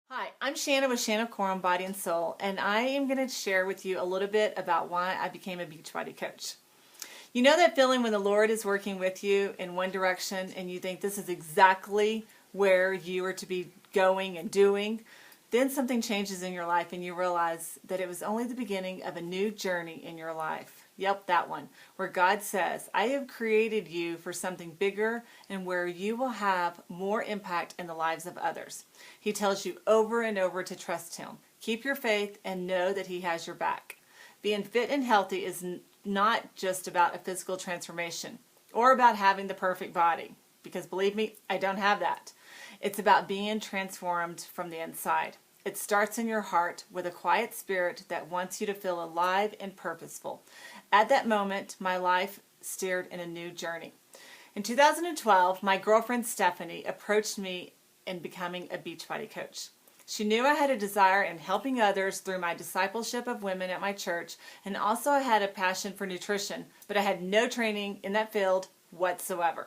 Hi, I'm Shanna with Shanna Coram Body and Soul, and I am going to share with you a little bit about why I became a Beachbody coach. You know that feeling when the Lord is working with you in one direction and you think this is exactly where you are to be going and doing? Then something changes in your life and you realize that it was only the beginning of a new journey in your life. Yep, that one, where God says, I have created you for something bigger and where you will have more impact in the lives of others. He tells you over and over to trust Him. Keep your faith and know that He has your back. Being fit and healthy is not just about a physical transformation or about having the perfect body, because believe me, I don't have that. It's about being transformed from the inside. It starts in your heart with a quiet spirit that wants you to feel alive and purposeful. At that moment, my life steered in a new journey. In 2012, my girlfriend Stephanie approached me in becoming a Beachbody coach. She knew I had a desire in helping others through my discipleship of women at my church, and also I had a passion for nutrition, but I had no training in that field whatsoever.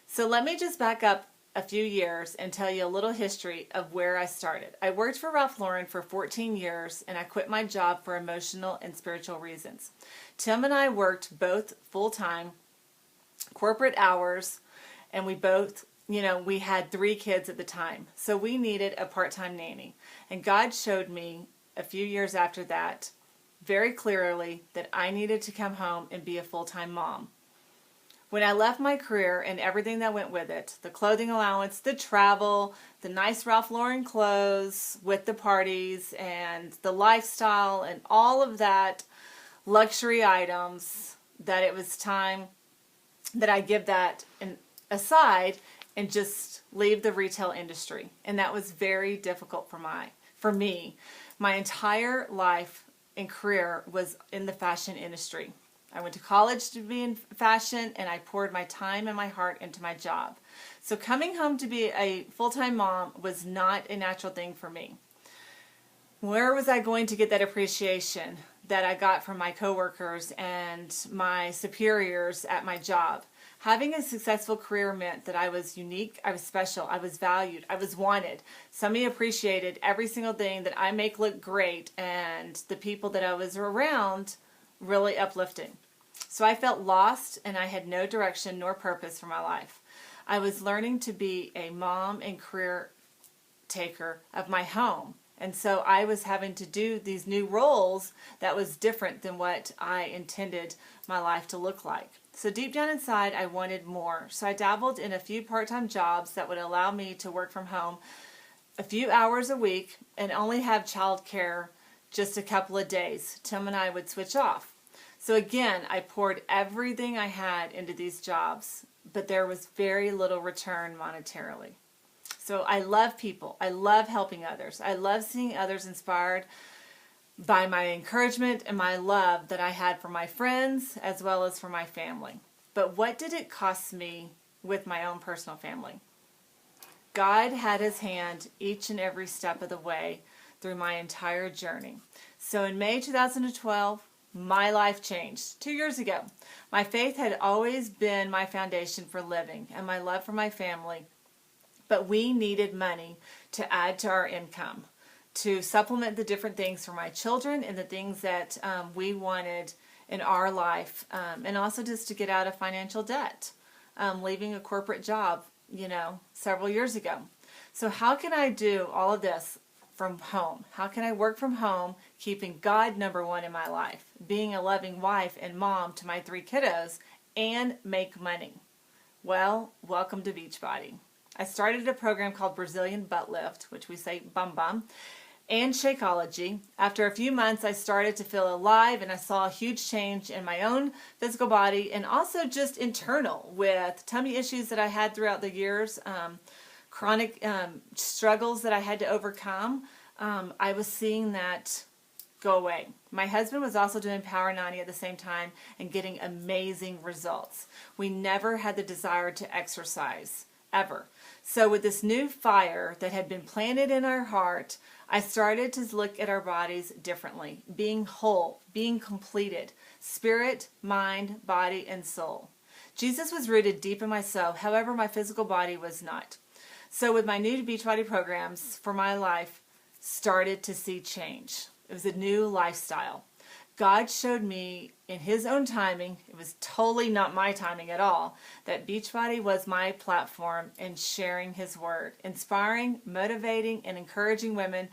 So let me just back up a few years and tell you a little history of where I started. I worked for Ralph Lauren for 14 years and I quit my job for emotional and spiritual reasons. Tim and I worked both full-time corporate hours, and we both, we had 3 kids at the time. So we needed a part-time nanny. And God showed me a few years after that very clearly that I needed to come home and be a full-time mom. When I left my career and everything that went with it, the clothing allowance, the travel, the nice Ralph Lauren clothes with the parties and the lifestyle and all of that luxury items, that it was time that I give that aside and just leave the retail industry. And that was very difficult for me. My entire life and career was in the fashion industry. I went to college to be in fashion, and I poured my time and my heart into my job. So coming home to be a full-time mom was not a natural thing for me. Where was I going to get that appreciation that I got from my coworkers and my superiors at my job? Having a successful career meant that I was unique, I was special, I was valued, I was wanted. Somebody appreciated every single thing that I make look great, and the people that I was around really uplifting. So I felt lost and I had no direction nor purpose for my life. I was learning to be a mom and career taker of my home. And so I was having to do these new roles that was different than what I intended my life to look like. So deep down inside, I wanted more. So I dabbled in a few part-time jobs that would allow me to work from home a few hours a week and only have childcare just a couple of days. Tim and I would switch off. So again, I poured everything I had into these jobs, but there was very little return monetarily. So I love people. I love helping others. I love seeing others inspired by my encouragement and my love that I had for my friends as well as for my family. But what did it cost me with my own personal family? God had His hand each and every step of the way through my entire journey. So in May 2012, my life changed. 2 years ago, my faith had always been my foundation for living and my love for my family, but we needed money to add to our income, to supplement the different things for my children and the things that we wanted in our life, and also just to get out of financial debt, leaving a corporate job, several years ago. So how can I do all of this from home? How can I work from home, keeping God number one in my life, being a loving wife and mom to my 3 kiddos, and make money? Well, welcome to Beachbody. I started a program called Brazilian Butt Lift, which we say bum bum, and Shakeology. After a few months, I started to feel alive, and I saw a huge change in my own physical body and also just internal with tummy issues that I had throughout the years, chronic struggles that I had to overcome. I was seeing that go away. My husband was also doing Power 90 at the same time and getting amazing results. We never had the desire to exercise, ever. So with this new fire that had been planted in our heart, I started to look at our bodies differently, being whole, being completed, spirit, mind, body, and soul. Jesus was rooted deep in my soul, however, my physical body was not. So with my new Beachbody programs for my life, started to see change. It was a new lifestyle. God showed me in His own timing, it was totally not my timing at all, that Beachbody was my platform in sharing His Word, inspiring, motivating, and encouraging women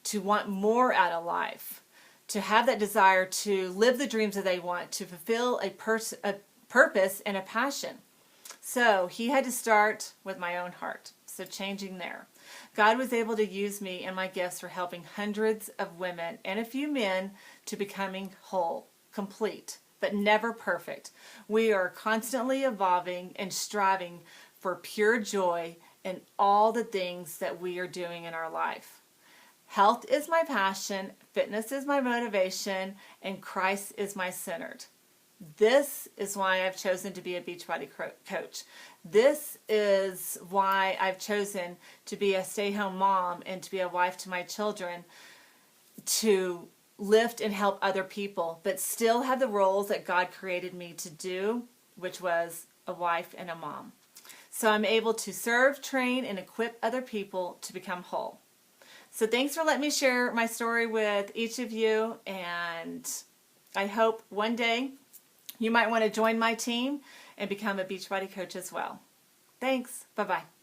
to want more out of life, to have that desire to live the dreams that they want, to fulfill a purpose and a passion. So He had to start with my own heart. So changing there. God was able to use me and my gifts for helping hundreds of women and a few men to becoming whole, complete, but never perfect. We are constantly evolving and striving for pure joy in all the things that we are doing in our life. Health is my passion, fitness is my motivation, and Christ is my centered. This is why I've chosen to be a Beachbody coach. This is why I've chosen to be a stay-home mom and to be a wife to my children, to lift and help other people, but still have the roles that God created me to do, which was a wife and a mom. So I'm able to serve, train, and equip other people to become whole. So thanks for letting me share my story with each of you, and I hope one day you might want to join my team and become a Beachbody coach as well. Thanks. Bye-bye.